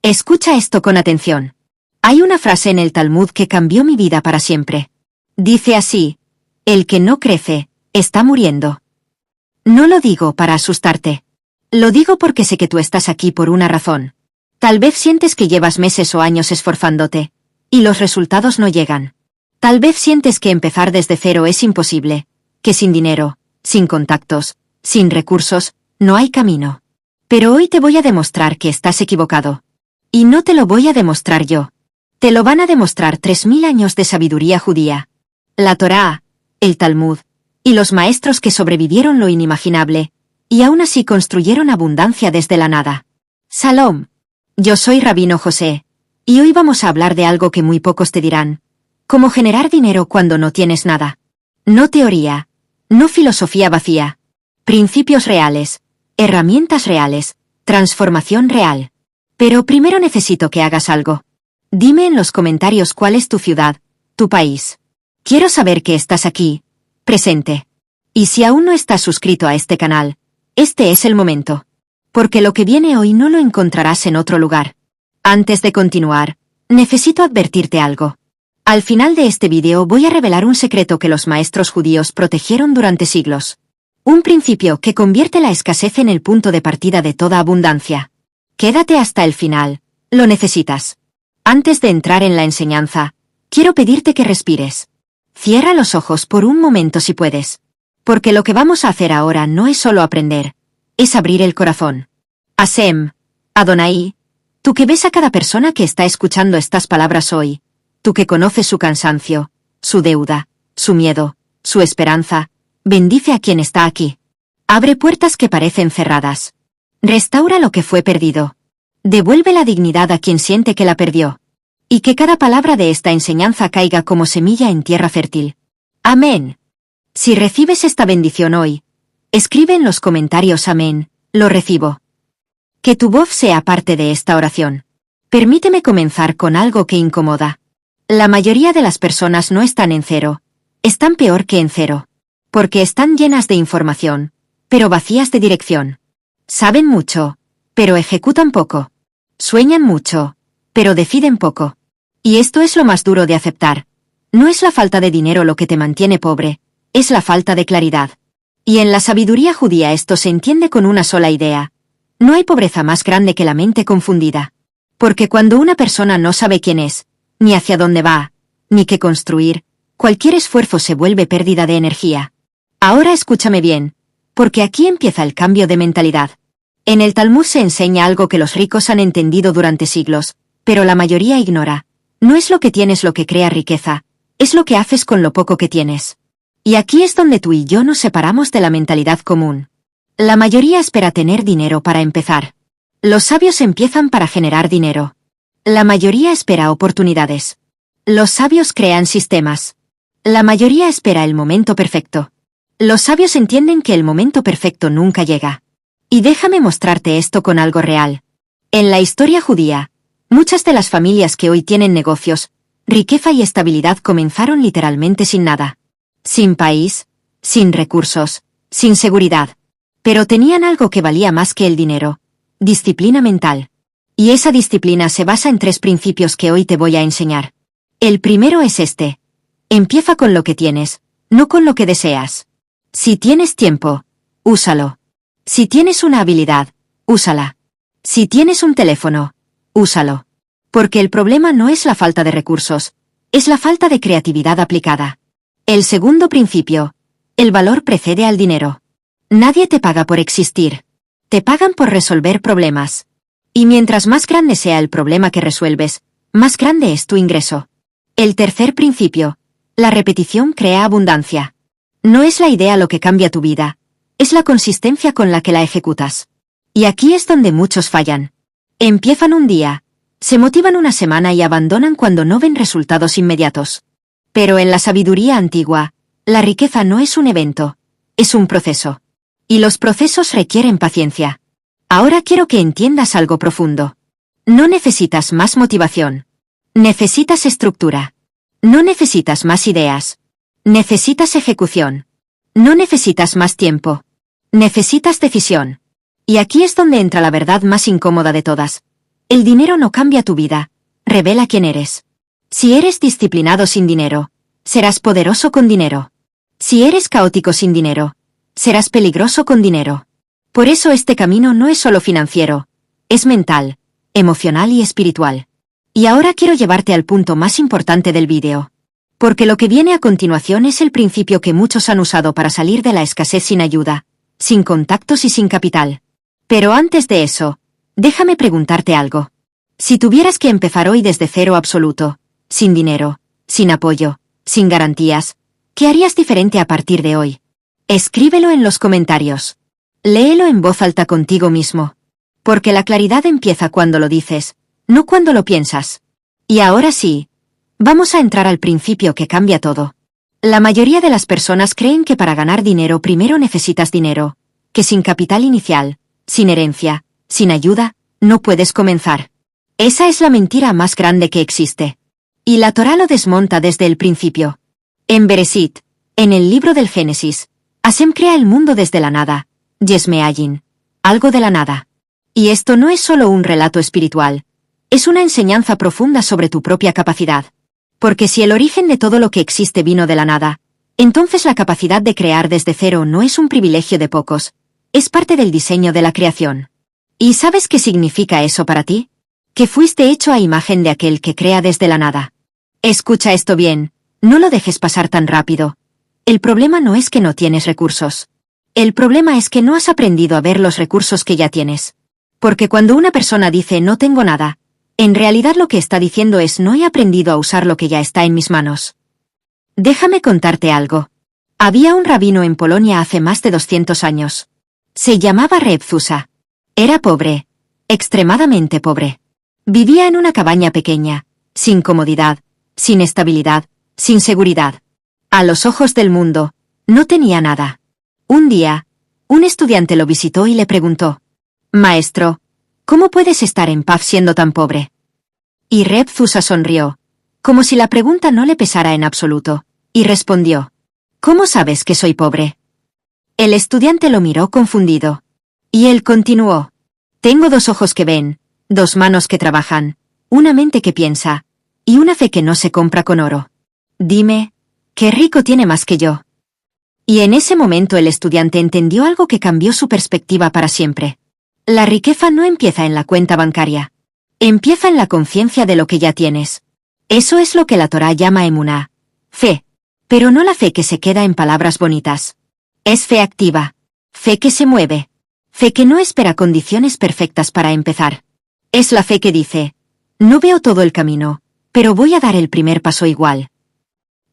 Escucha esto con atención. Hay una frase en el Talmud que cambió mi vida para siempre. Dice así: el que no crece, está muriendo. No lo digo para asustarte. Lo digo porque sé que tú estás aquí por una razón. Tal vez sientes que llevas meses o años esforzándote, y los resultados no llegan. Tal vez sientes que empezar desde cero es imposible, que sin dinero, sin contactos, sin recursos, no hay camino. Pero hoy te voy a demostrar que estás equivocado. Y no te lo voy a demostrar yo. Te lo van a demostrar 3000 años de sabiduría judía. La Torá, el Talmud, y los maestros que sobrevivieron lo inimaginable, y aún así construyeron abundancia desde la nada. Salom. Yo soy Rabino José, y hoy vamos a hablar de algo que muy pocos te dirán: cómo generar dinero cuando no tienes nada. No teoría, no filosofía vacía. Principios reales, herramientas reales, transformación real. Pero primero necesito que hagas algo. Dime en los comentarios cuál es tu ciudad, tu país. Quiero saber que estás aquí, presente. Y si aún no estás suscrito a este canal, este es el momento. Porque lo que viene hoy no lo encontrarás en otro lugar. Antes de continuar, necesito advertirte algo. Al final de este video voy a revelar un secreto que los maestros judíos protegieron durante siglos. Un principio que convierte la escasez en el punto de partida de toda abundancia. Quédate hasta el final, lo necesitas. Antes de entrar en la enseñanza, quiero pedirte que respires. Cierra los ojos por un momento si puedes. Porque lo que vamos a hacer ahora no es solo aprender, es abrir el corazón. Hashem, Adonai, tú que ves a cada persona que está escuchando estas palabras hoy, tú que conoces su cansancio, su deuda, su miedo, su esperanza, bendice a quien está aquí. Abre puertas que parecen cerradas. Restaura lo que fue perdido. Devuelve la dignidad a quien siente que la perdió. Y que cada palabra de esta enseñanza caiga como semilla en tierra fértil. Amén. Si recibes esta bendición hoy, escribe en los comentarios amén, lo recibo. Que tu voz sea parte de esta oración. Permíteme comenzar con algo que incomoda. La mayoría de las personas no están en cero. Están peor que en cero. Porque están llenas de información, pero vacías de dirección. Saben mucho, pero ejecutan poco. Sueñan mucho, pero deciden poco. Y esto es lo más duro de aceptar. No es la falta de dinero lo que te mantiene pobre, es la falta de claridad. Y en la sabiduría judía esto se entiende con una sola idea. No hay pobreza más grande que la mente confundida. Porque cuando una persona no sabe quién es, ni hacia dónde va, ni qué construir, cualquier esfuerzo se vuelve pérdida de energía. Ahora escúchame bien, porque aquí empieza el cambio de mentalidad. En el Talmud se enseña algo que los ricos han entendido durante siglos, pero la mayoría ignora. No es lo que tienes lo que crea riqueza, es lo que haces con lo poco que tienes. Y aquí es donde tú y yo nos separamos de la mentalidad común. La mayoría espera tener dinero para empezar. Los sabios empiezan para generar dinero. La mayoría espera oportunidades. Los sabios crean sistemas. La mayoría espera el momento perfecto. Los sabios entienden que el momento perfecto nunca llega. Y déjame mostrarte esto con algo real. En la historia judía, muchas de las familias que hoy tienen negocios, riqueza y estabilidad comenzaron literalmente sin nada. Sin país, sin recursos, sin seguridad. Pero tenían algo que valía más que el dinero: disciplina mental. Y esa disciplina se basa en 3 principios que hoy te voy a enseñar. El primero es este: empieza con lo que tienes, no con lo que deseas. Si tienes tiempo, úsalo. Si tienes una habilidad, úsala. Si tienes un teléfono, úsalo. Porque el problema no es la falta de recursos, es la falta de creatividad aplicada. El segundo principio: el valor precede al dinero. Nadie te paga por existir. Te pagan por resolver problemas. Y mientras más grande sea el problema que resuelves, más grande es tu ingreso. El tercer principio: la repetición crea abundancia. No es la idea lo que cambia tu vida, es la consistencia con la que la ejecutas. Y aquí es donde muchos fallan. Empiezan un día, se motivan una semana y abandonan cuando no ven resultados inmediatos. Pero en la sabiduría antigua, la riqueza no es un evento, es un proceso. Y los procesos requieren paciencia. Ahora quiero que entiendas algo profundo. No necesitas más motivación. Necesitas estructura. No necesitas más ideas. Necesitas ejecución. No necesitas más tiempo. Necesitas decisión. Y aquí es donde entra la verdad más incómoda de todas. El dinero no cambia tu vida, revela quién eres. Si eres disciplinado sin dinero, serás poderoso con dinero. Si eres caótico sin dinero, serás peligroso con dinero. Por eso este camino no es solo financiero, es mental, emocional y espiritual. Y ahora quiero llevarte al punto más importante del vídeo. Porque lo que viene a continuación es el principio que muchos han usado para salir de la escasez sin ayuda, sin contactos y sin capital. Pero antes de eso, déjame preguntarte algo. Si tuvieras que empezar hoy desde cero absoluto, sin dinero, sin apoyo, sin garantías, ¿qué harías diferente a partir de hoy? Escríbelo en los comentarios. Léelo en voz alta contigo mismo. Porque la claridad empieza cuando lo dices, no cuando lo piensas. Y ahora sí, vamos a entrar al principio que cambia todo. La mayoría de las personas creen que para ganar dinero primero necesitas dinero, que sin capital inicial, sin herencia, sin ayuda, no puedes comenzar. Esa es la mentira más grande que existe. Y la Torá lo desmonta desde el principio. En Bereshit, en el libro del Génesis, Hashem crea el mundo desde la nada, Yesh Me'ayin, algo de la nada. Y esto no es solo un relato espiritual, es una enseñanza profunda sobre tu propia capacidad. Porque si el origen de todo lo que existe vino de la nada, entonces la capacidad de crear desde cero no es un privilegio de pocos, es parte del diseño de la creación. ¿Y sabes qué significa eso para ti? Que fuiste hecho a imagen de aquel que crea desde la nada. Escucha esto bien, no lo dejes pasar tan rápido. El problema no es que no tienes recursos. El problema es que no has aprendido a ver los recursos que ya tienes. Porque cuando una persona dice no tengo nada, en realidad lo que está diciendo es no he aprendido a usar lo que ya está en mis manos. Déjame contarte algo. Había un rabino en Polonia hace más de 200 años. Se llamaba Reb Zusa. Era pobre, extremadamente pobre. Vivía en una cabaña pequeña, sin comodidad, sin estabilidad, sin seguridad. A los ojos del mundo, no tenía nada. Un día, un estudiante lo visitó y le preguntó: «Maestro, ¿cómo puedes estar en paz siendo tan pobre?» Y Reb Zusa sonrió, como si la pregunta no le pesara en absoluto, y respondió: «¿Cómo sabes que soy pobre?» El estudiante lo miró confundido. Y él continuó: «Tengo 2 ojos que ven, 2 manos que trabajan, una mente que piensa, y una fe que no se compra con oro. Dime, ¿qué rico tiene más que yo?» Y en ese momento el estudiante entendió algo que cambió su perspectiva para siempre. La riqueza no empieza en la cuenta bancaria. Empieza en la conciencia de lo que ya tienes. Eso es lo que la Torá llama emuná, fe. Pero no la fe que se queda en palabras bonitas. Es fe activa. Fe que se mueve. Fe que no espera condiciones perfectas para empezar. Es la fe que dice: no veo todo el camino, pero voy a dar el primer paso igual.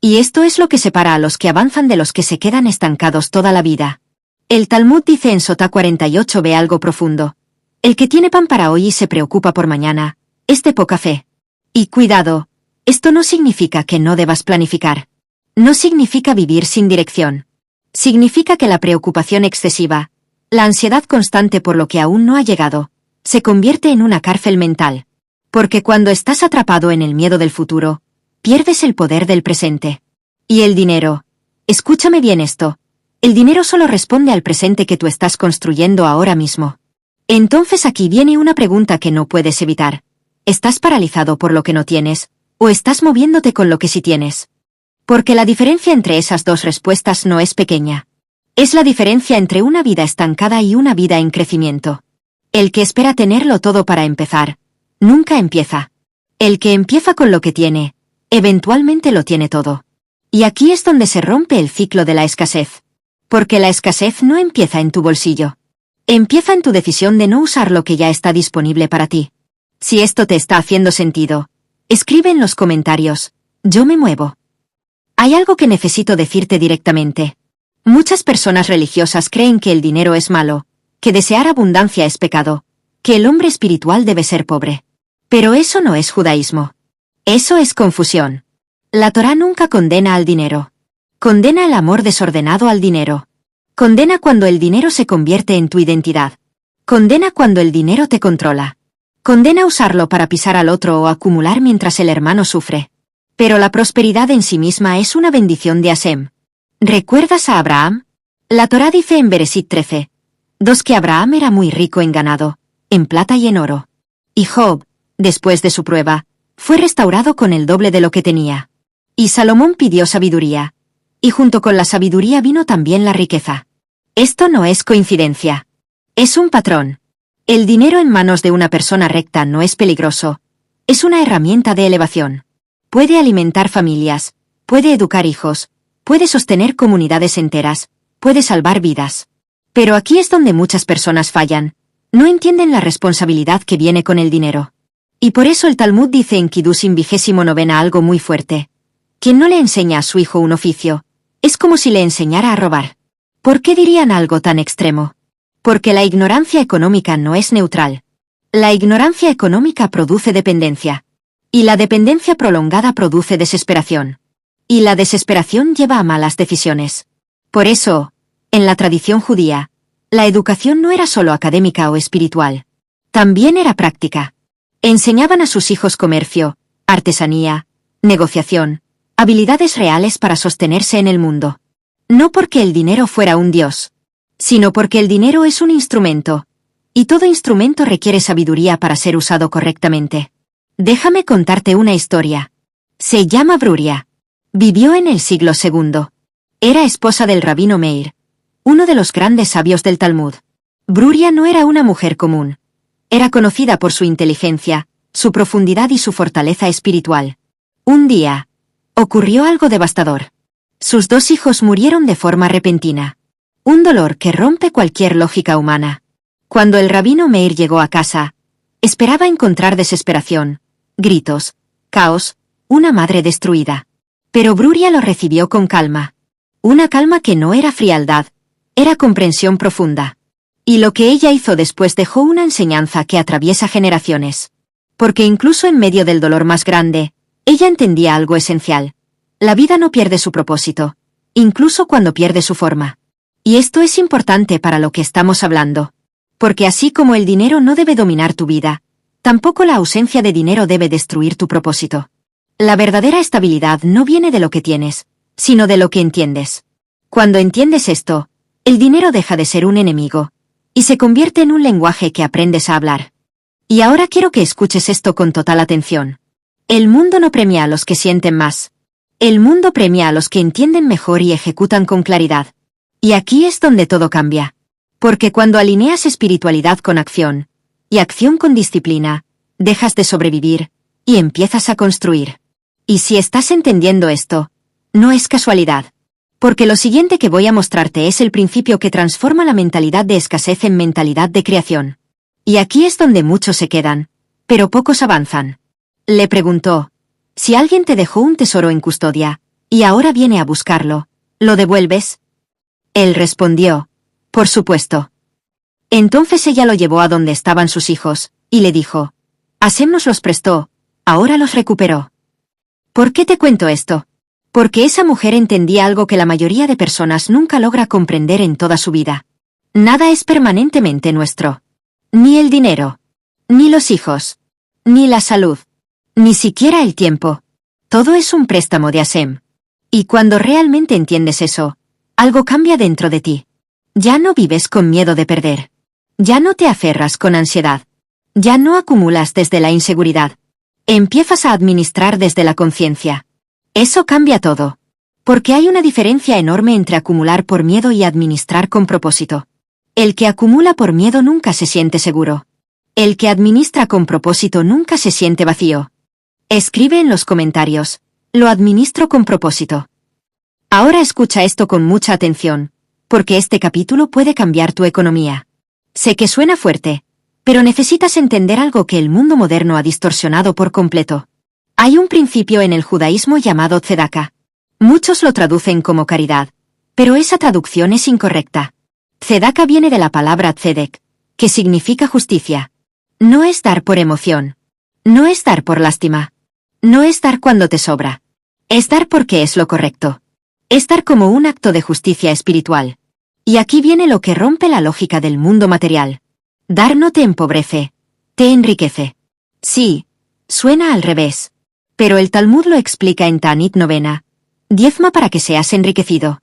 Y esto es lo que separa a los que avanzan de los que se quedan estancados toda la vida. El Talmud dice en Sotá 48b algo profundo. El que tiene pan para hoy y se preocupa por mañana, es de poca fe. Y cuidado, esto no significa que no debas planificar. No significa vivir sin dirección. Significa que la preocupación excesiva, la ansiedad constante por lo que aún no ha llegado, se convierte en una cárcel mental. Porque cuando estás atrapado en el miedo del futuro, pierdes el poder del presente. Y el dinero, escúchame bien esto, el dinero solo responde al presente que tú estás construyendo ahora mismo. Entonces aquí viene una pregunta que no puedes evitar. ¿Estás paralizado por lo que no tienes, o estás moviéndote con lo que sí tienes? Porque la diferencia entre esas 2 respuestas no es pequeña. Es la diferencia entre una vida estancada y una vida en crecimiento. El que espera tenerlo todo para empezar, nunca empieza. El que empieza con lo que tiene, eventualmente lo tiene todo. Y aquí es donde se rompe el ciclo de la escasez. Porque la escasez no empieza en tu bolsillo. Empieza en tu decisión de no usar lo que ya está disponible para ti. Si esto te está haciendo sentido, escribe en los comentarios: yo me muevo. Hay algo que necesito decirte directamente. Muchas personas religiosas creen que el dinero es malo, que desear abundancia es pecado, que el hombre espiritual debe ser pobre. Pero eso no es judaísmo. Eso es confusión. La Torá nunca condena al dinero. Condena el amor desordenado al dinero. Condena cuando el dinero se convierte en tu identidad. Condena cuando el dinero te controla. Condena usarlo para pisar al otro o acumular mientras el hermano sufre. Pero la prosperidad en sí misma es una bendición de Hashem. ¿Recuerdas a Abraham? La Torá dice en Bereshit 13:2 que Abraham era muy rico en ganado, en plata y en oro. Y Job, después de su prueba, fue restaurado con el doble de lo que tenía. Y Salomón pidió sabiduría. Y junto con la sabiduría vino también la riqueza. Esto no es coincidencia. Es un patrón. El dinero en manos de una persona recta no es peligroso. Es una herramienta de elevación. Puede alimentar familias, puede educar hijos, puede sostener comunidades enteras, puede salvar vidas. Pero aquí es donde muchas personas fallan. No entienden la responsabilidad que viene con el dinero. Y por eso el Talmud dice en Kiddushin 29 algo muy fuerte. Quien no le enseña a su hijo un oficio, es como si le enseñara a robar. ¿Por qué dirían algo tan extremo? Porque la ignorancia económica no es neutral. La ignorancia económica produce dependencia. Y la dependencia prolongada produce desesperación. Y la desesperación lleva a malas decisiones. Por eso, en la tradición judía, la educación no era solo académica o espiritual. También era práctica. Enseñaban a sus hijos comercio, artesanía, negociación, habilidades reales para sostenerse en el mundo. No porque el dinero fuera un dios, sino porque el dinero es un instrumento, y todo instrumento requiere sabiduría para ser usado correctamente. Déjame contarte una historia. Se llama Bruria. Vivió en el siglo II. Era esposa del rabino Meir, uno de los grandes sabios del Talmud. Bruria no era una mujer común. Era conocida por su inteligencia, su profundidad y su fortaleza espiritual. Un día, ocurrió algo devastador. Sus 2 hijos murieron de forma repentina. Un dolor que rompe cualquier lógica humana. Cuando el rabino Meir llegó a casa, esperaba encontrar desesperación, gritos, caos, una madre destruida. Pero Bruria lo recibió con calma. Una calma que no era frialdad, era comprensión profunda. Y lo que ella hizo después dejó una enseñanza que atraviesa generaciones. Porque incluso en medio del dolor más grande, ella entendía algo esencial. La vida no pierde su propósito, incluso cuando pierde su forma. Y esto es importante para lo que estamos hablando. Porque así como el dinero no debe dominar tu vida, tampoco la ausencia de dinero debe destruir tu propósito. La verdadera estabilidad no viene de lo que tienes, sino de lo que entiendes. Cuando entiendes esto, el dinero deja de ser un enemigo, y se convierte en un lenguaje que aprendes a hablar. Y ahora quiero que escuches esto con total atención. El mundo no premia a los que sienten más. El mundo premia a los que entienden mejor y ejecutan con claridad. Y aquí es donde todo cambia. Porque cuando alineas espiritualidad con acción, y acción con disciplina, dejas de sobrevivir, y empiezas a construir. Y si estás entendiendo esto, no es casualidad. Porque lo siguiente que voy a mostrarte es el principio que transforma la mentalidad de escasez en mentalidad de creación. Y aquí es donde muchos se quedan, pero pocos avanzan. Le preguntó, si alguien te dejó un tesoro en custodia, y ahora viene a buscarlo, ¿lo devuelves? Él respondió, por supuesto. Entonces ella lo llevó a donde estaban sus hijos, y le dijo, Hashem nos los prestó, ahora los recuperó. ¿Por qué te cuento esto? Porque esa mujer entendía algo que la mayoría de personas nunca logra comprender en toda su vida. Nada es permanentemente nuestro. Ni el dinero, ni los hijos, ni la salud, ni siquiera el tiempo. Todo es un préstamo de Hashem. Y cuando realmente entiendes eso, algo cambia dentro de ti. Ya no vives con miedo de perder. Ya no te aferras con ansiedad. Ya no acumulas desde la inseguridad. Empiezas a administrar desde la conciencia. Eso cambia todo. Porque hay una diferencia enorme entre acumular por miedo y administrar con propósito. El que acumula por miedo nunca se siente seguro. El que administra con propósito nunca se siente vacío. Escribe en los comentarios, lo administro con propósito. Ahora escucha esto con mucha atención, porque este capítulo puede cambiar tu economía. Sé que suena fuerte, pero necesitas entender algo que el mundo moderno ha distorsionado por completo. Hay un principio en el judaísmo llamado tzedaka. Muchos lo traducen como caridad, pero esa traducción es incorrecta. Tzedaka viene de la palabra tzedek, que significa justicia. No es dar por emoción. No es dar por lástima. No es dar cuando te sobra. Es dar porque es lo correcto. Es dar como un acto de justicia espiritual. Y aquí viene lo que rompe la lógica del mundo material. Dar no te empobrece, te enriquece. Sí, suena al revés. Pero el Talmud lo explica en Ta'anit 9. Diezma para que seas enriquecido.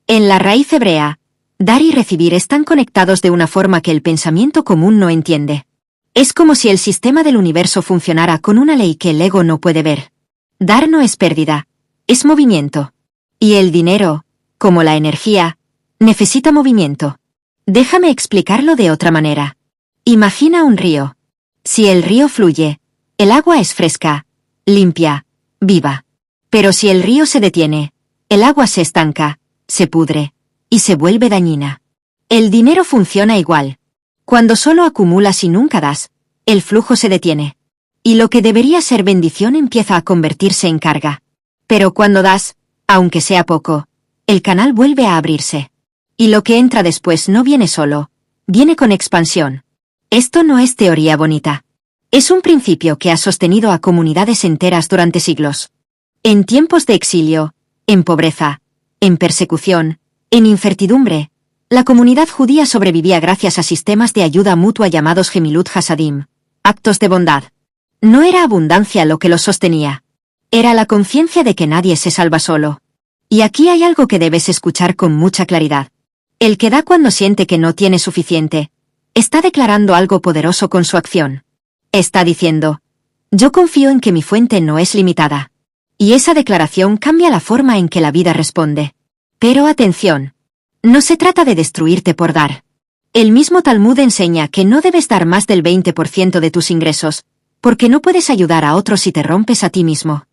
En la raíz hebrea, dar y recibir están conectados de una forma que el pensamiento común no entiende. Es como si el sistema del universo funcionara con una ley que el ego no puede ver. Dar no es pérdida, es movimiento. Y el dinero, como la energía, necesita movimiento. Déjame explicarlo de otra manera. Imagina un río. Si el río fluye, el agua es fresca, limpia, viva. Pero si el río se detiene, el agua se estanca, se pudre, y se vuelve dañina. El dinero funciona igual. Cuando solo acumulas y nunca das, el flujo se detiene. Y lo que debería ser bendición empieza a convertirse en carga. Pero cuando das, aunque sea poco, el canal vuelve a abrirse. Y lo que entra después no viene solo, viene con expansión. Esto no es teoría bonita. Es un principio que ha sostenido a comunidades enteras durante siglos. En tiempos de exilio, en pobreza, en persecución, en incertidumbre, la comunidad judía sobrevivía gracias a sistemas de ayuda mutua llamados Gemilut Hasadim, actos de bondad. No era abundancia lo que los sostenía. Era la conciencia de que nadie se salva solo. Y aquí hay algo que debes escuchar con mucha claridad. El que da cuando siente que no tiene suficiente, está declarando algo poderoso con su acción. Está diciendo, yo confío en que mi fuente no es limitada. Y esa declaración cambia la forma en que la vida responde. Pero atención. No se trata de destruirte por dar. El mismo Talmud enseña que no debes dar más del 20% de tus ingresos, porque no puedes ayudar a otros si te rompes a ti mismo.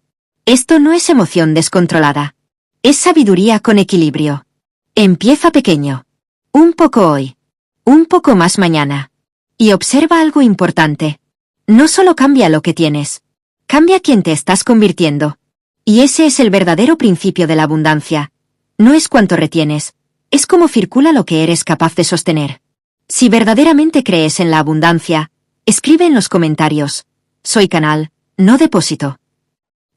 Esto no es emoción descontrolada. Es sabiduría con equilibrio. Empieza pequeño. Un poco hoy. Un poco más mañana. Y observa algo importante. No solo cambia lo que tienes. Cambia quién te estás convirtiendo. Y ese es el verdadero principio de la abundancia. No es cuánto retienes, es cómo circula lo que eres capaz de sostener. Si verdaderamente crees en la abundancia, escribe en los comentarios, soy canal, no depósito.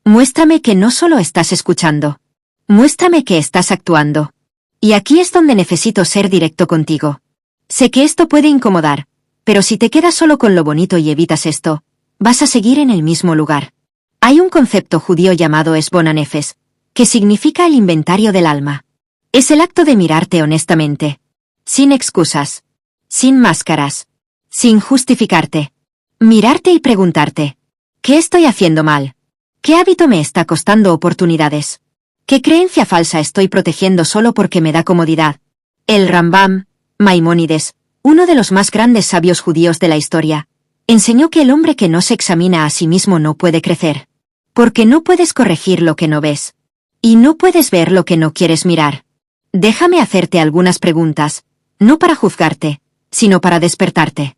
Muéstrame que no solo estás escuchando. Muéstrame que estás actuando. Y aquí es donde necesito ser directo contigo. Sé que esto puede incomodar, pero si te quedas solo con lo bonito y evitas esto, vas a seguir en el mismo lugar. Hay un concepto judío llamado Esbon Hanefesh, que significa el inventario del alma. Es el acto de mirarte honestamente. Sin excusas. Sin máscaras. Sin justificarte. Mirarte y preguntarte, ¿qué estoy haciendo mal? ¿Qué hábito me está costando oportunidades? ¿Qué creencia falsa estoy protegiendo solo porque me da comodidad? El Rambam, Maimónides, uno de los más grandes sabios judíos de la historia, enseñó que el hombre que no se examina a sí mismo no puede crecer. Porque no puedes corregir lo que no ves. Y no puedes ver lo que no quieres mirar. Déjame hacerte algunas preguntas, no para juzgarte, sino para despertarte.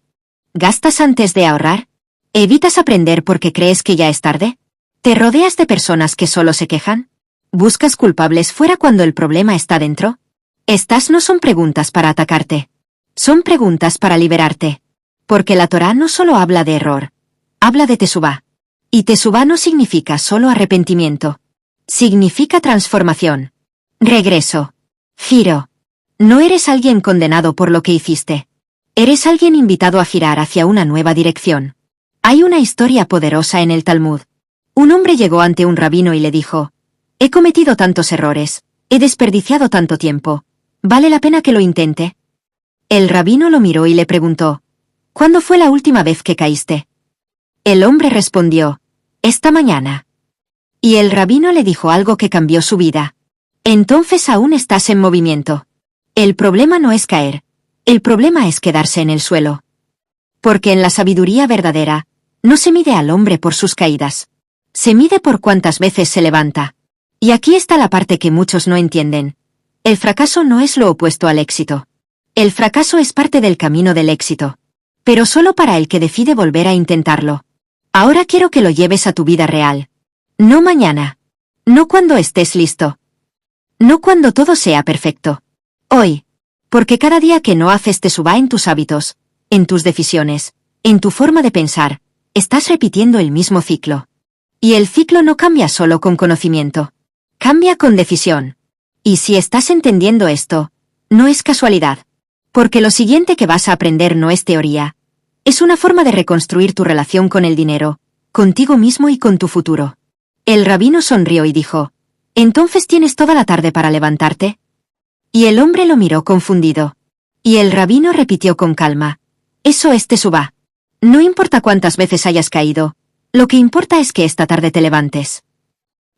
¿Gastas antes de ahorrar? ¿Evitas aprender porque crees que ya es tarde? ¿Te rodeas de personas que solo se quejan? ¿Buscas culpables fuera cuando el problema está dentro? Estas no son preguntas para atacarte. Son preguntas para liberarte. Porque la Torá no solo habla de error. Habla de tesubá. Y tesubá no significa solo arrepentimiento. Significa transformación. Regreso. Giro. No eres alguien condenado por lo que hiciste. Eres alguien invitado a girar hacia una nueva dirección. Hay una historia poderosa en el Talmud. Un hombre llegó ante un rabino y le dijo, he cometido tantos errores, he desperdiciado tanto tiempo. ¿Vale la pena que lo intente? El rabino lo miró y le preguntó, ¿cuándo fue la última vez que caíste? El hombre respondió, esta mañana. Y el rabino le dijo algo que cambió su vida. Entonces aún estás en movimiento. El problema no es caer. El problema es quedarse en el suelo. Porque en la sabiduría verdadera, no se mide al hombre por sus caídas. Se mide por cuántas veces se levanta. Y aquí está la parte que muchos no entienden. El fracaso no es lo opuesto al éxito. El fracaso es parte del camino del éxito. Pero solo para el que decide volver a intentarlo. Ahora quiero que lo lleves a tu vida real. No mañana. No cuando estés listo. No cuando todo sea perfecto. Hoy. Porque cada día que no haces tesubá en tus hábitos, en tus decisiones, en tu forma de pensar, estás repitiendo el mismo ciclo. Y el ciclo no cambia solo con conocimiento. Cambia con decisión. Y si estás entendiendo esto, no es casualidad. Porque lo siguiente que vas a aprender no es teoría. Es una forma de reconstruir tu relación con el dinero, contigo mismo y con tu futuro. El rabino sonrió y dijo, ¿entonces tienes toda la tarde para levantarte? Y el hombre lo miró confundido. Y el rabino repitió con calma, eso es tesubá. No importa cuántas veces hayas caído, lo que importa es que esta tarde te levantes.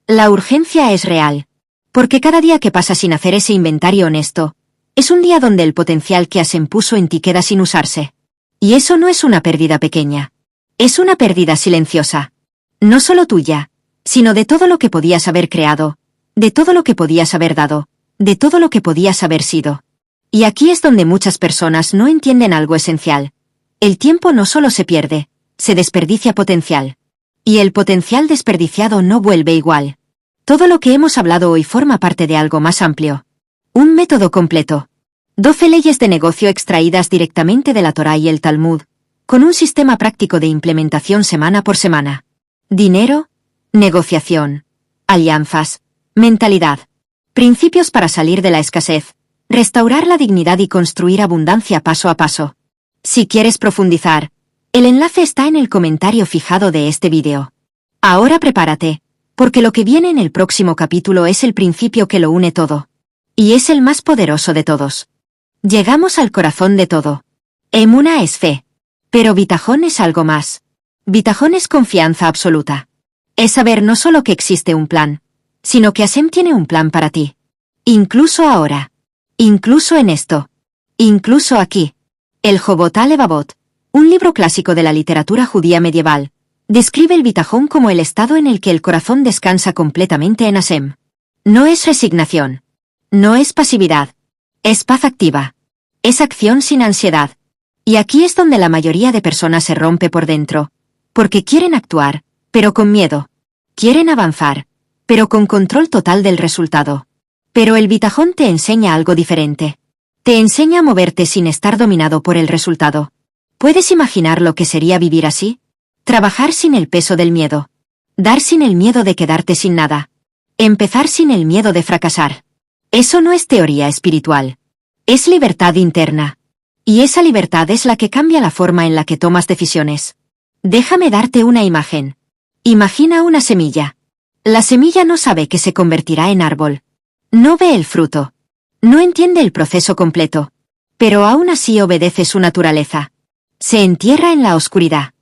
La urgencia es real, porque cada día que pasa sin hacer ese inventario honesto, es un día donde el potencial que Hashem puso en ti queda sin usarse. Y eso no es una pérdida pequeña. Es una pérdida silenciosa. No solo tuya, sino de todo lo que podías haber creado, de todo lo que podías haber dado, de todo lo que podías haber sido. Y aquí es donde muchas personas no entienden algo esencial. El tiempo no solo se pierde, se desperdicia potencial. Y el potencial desperdiciado no vuelve igual. Todo lo que hemos hablado hoy forma parte de algo más amplio. Un método completo. 12 leyes de negocio extraídas directamente de la Torá y el Talmud, con un sistema práctico de implementación semana por semana. Dinero, negociación, alianzas, mentalidad. Principios para salir de la escasez, restaurar la dignidad y construir abundancia paso a paso. Si quieres profundizar, el enlace está en el comentario fijado de este vídeo. Ahora prepárate, porque lo que viene en el próximo capítulo es el principio que lo une todo. Y es el más poderoso de todos. Llegamos al corazón de todo. Emuna es fe. Pero bitajón es algo más. Bitajón es confianza absoluta. Es saber no solo que existe un plan, sino que Hashem tiene un plan para ti. Incluso ahora. Incluso en esto. Incluso aquí. El Jobot Alevavot, un libro clásico de la literatura judía medieval, describe el bitajón como el estado en el que el corazón descansa completamente en Hashem. No es resignación. No es pasividad. Es paz activa. Es acción sin ansiedad. Y aquí es donde la mayoría de personas se rompe por dentro. Porque quieren actuar, pero con miedo. Quieren avanzar, pero con control total del resultado. Pero el bitajón te enseña algo diferente. Te enseña a moverte sin estar dominado por el resultado. ¿Puedes imaginar lo que sería vivir así? Trabajar sin el peso del miedo. Dar sin el miedo de quedarte sin nada. Empezar sin el miedo de fracasar. Eso no es teoría espiritual. Es libertad interna. Y esa libertad es la que cambia la forma en la que tomas decisiones. Déjame darte una imagen. Imagina una semilla. La semilla no sabe que se convertirá en árbol. No ve el fruto. No entiende el proceso completo. Pero aún así obedece su naturaleza. Se entierra en la oscuridad.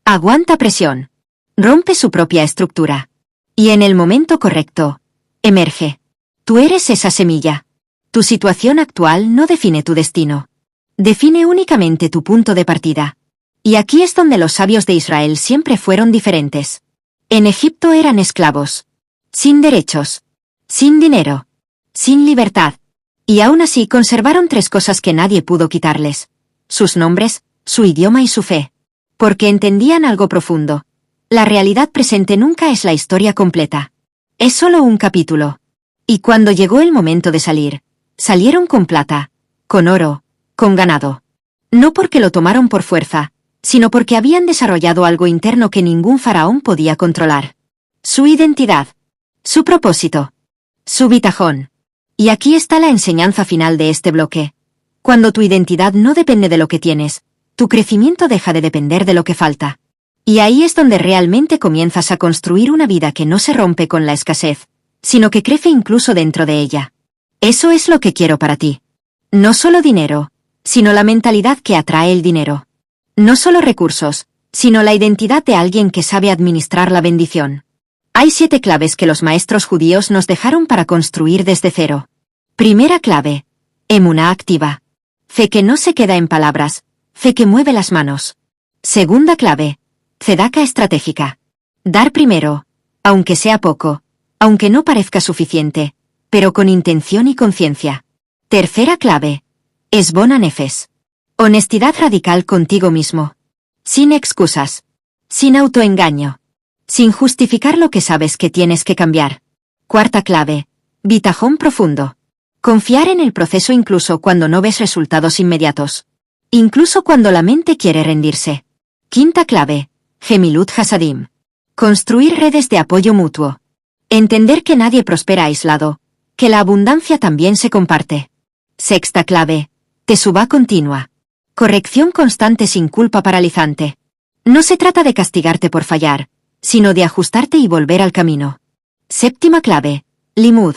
Aguanta presión. Rompe su propia estructura. Y en el momento correcto, emerge. Tú eres esa semilla. Tu situación actual no define tu destino. Define únicamente tu punto de partida. Y aquí es donde los sabios de Israel siempre fueron diferentes. En Egipto eran esclavos. Sin derechos. Sin dinero. Sin libertad. Y aún así conservaron 3 cosas que nadie pudo quitarles. Sus nombres, su idioma y su fe. Porque entendían algo profundo. La realidad presente nunca es la historia completa. Es solo un capítulo. Y cuando llegó el momento de salir, salieron con plata, con oro, con ganado. No porque lo tomaron por fuerza, sino porque habían desarrollado algo interno que ningún faraón podía controlar. Su identidad. Su propósito. Su bitajón. Y aquí está la enseñanza final de este bloque. Cuando tu identidad no depende de lo que tienes, tu crecimiento deja de depender de lo que falta. Y ahí es donde realmente comienzas a construir una vida que no se rompe con la escasez, sino que crece incluso dentro de ella. Eso es lo que quiero para ti. No solo dinero, sino la mentalidad que atrae el dinero. No solo recursos, sino la identidad de alguien que sabe administrar la bendición. Hay 7 claves que los maestros judíos nos dejaron para construir desde cero. Primera clave. Emuná activa. Fe que no se queda en palabras, fe que mueve las manos. Segunda clave. Tzedaka estratégica. Dar primero, aunque sea poco, aunque no parezca suficiente, pero con intención y conciencia. Tercera clave. Esbon hanefes. Honestidad radical contigo mismo. Sin excusas. Sin autoengaño. Sin justificar lo que sabes que tienes que cambiar. Cuarta clave. Bitajón profundo. Confiar en el proceso incluso cuando no ves resultados inmediatos. Incluso cuando la mente quiere rendirse. Quinta clave. Gemilut Hasadim. Construir redes de apoyo mutuo. Entender que nadie prospera aislado, que la abundancia también se comparte. Sexta clave. Teshuvá continua. Corrección constante sin culpa paralizante. No se trata de castigarte por fallar, sino de ajustarte y volver al camino. Séptima clave. Limud.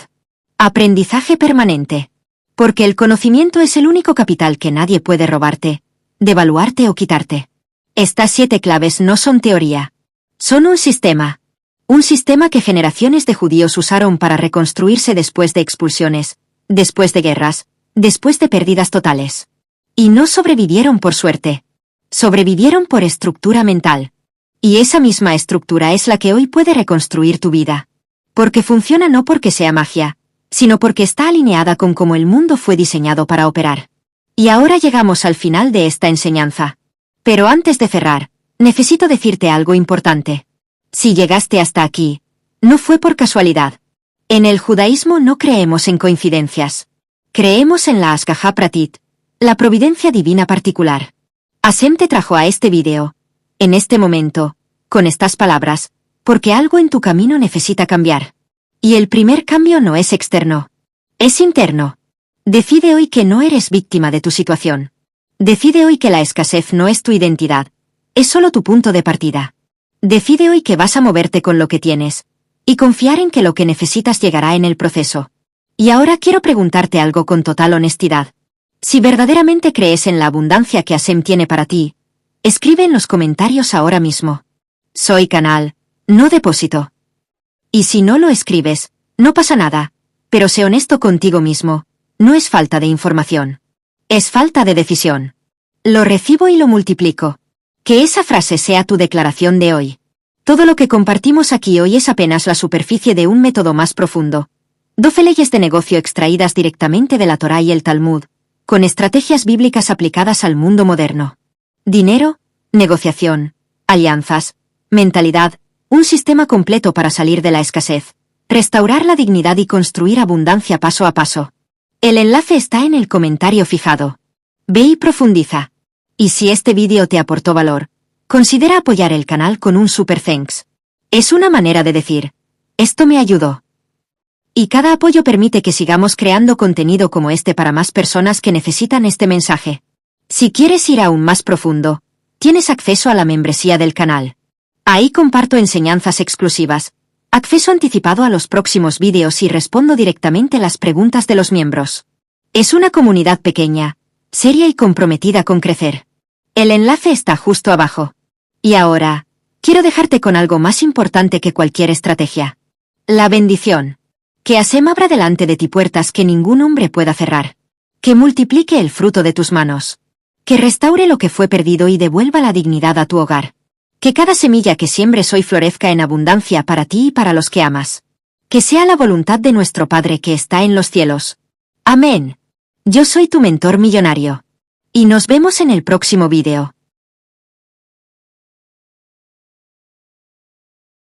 Aprendizaje permanente. Porque el conocimiento es el único capital que nadie puede robarte, devaluarte o quitarte. Estas 7 claves no son teoría. Son un sistema. Un sistema que generaciones de judíos usaron para reconstruirse después de expulsiones, después de guerras, después de pérdidas totales. Y no sobrevivieron por suerte. Sobrevivieron por estructura mental. Y esa misma estructura es la que hoy puede reconstruir tu vida. Porque funciona no porque sea magia, sino porque está alineada con cómo el mundo fue diseñado para operar. Y ahora llegamos al final de esta enseñanza. Pero antes de cerrar, necesito decirte algo importante. Si llegaste hasta aquí, no fue por casualidad. En el judaísmo no creemos en coincidencias. Creemos en la Hashgacha Pratit, la providencia divina particular. Hashem te trajo a este vídeo, en este momento, con estas palabras, porque algo en tu camino necesita cambiar. Y el primer cambio no es externo. Es interno. Decide hoy que no eres víctima de tu situación. Decide hoy que la escasez no es tu identidad. Es solo tu punto de partida. Decide hoy que vas a moverte con lo que tienes. Y confiar en que lo que necesitas llegará en el proceso. Y ahora quiero preguntarte algo con total honestidad. Si verdaderamente crees en la abundancia que Hashem tiene para ti, escribe en los comentarios ahora mismo. Soy canal, no depósito. Y si no lo escribes, no pasa nada, pero sé honesto contigo mismo, no es falta de información. Es falta de decisión. Lo recibo y lo multiplico. Que esa frase sea tu declaración de hoy. Todo lo que compartimos aquí hoy es apenas la superficie de un método más profundo. 12 leyes de negocio extraídas directamente de la Torá y el Talmud, con estrategias bíblicas aplicadas al mundo moderno. Dinero, negociación, alianzas, mentalidad, un sistema completo para salir de la escasez, restaurar la dignidad y construir abundancia paso a paso. El enlace está en el comentario fijado. Ve y profundiza. Y si este vídeo te aportó valor, considera apoyar el canal con un super thanks. Es una manera de decir, esto me ayudó. Y cada apoyo permite que sigamos creando contenido como este para más personas que necesitan este mensaje. Si quieres ir aún más profundo, tienes acceso a la membresía del canal. Ahí comparto enseñanzas exclusivas, acceso anticipado a los próximos vídeos y respondo directamente las preguntas de los miembros. Es una comunidad pequeña, seria y comprometida con crecer. El enlace está justo abajo. Y ahora, quiero dejarte con algo más importante que cualquier estrategia. La bendición. Que Hashem abra delante de ti puertas que ningún hombre pueda cerrar. Que multiplique el fruto de tus manos. Que restaure lo que fue perdido y devuelva la dignidad a tu hogar. Que cada semilla que siembres hoy florezca en abundancia para ti y para los que amas. Que sea la voluntad de nuestro Padre que está en los cielos. Amén. Yo soy tu mentor millonario. Y nos vemos en el próximo vídeo.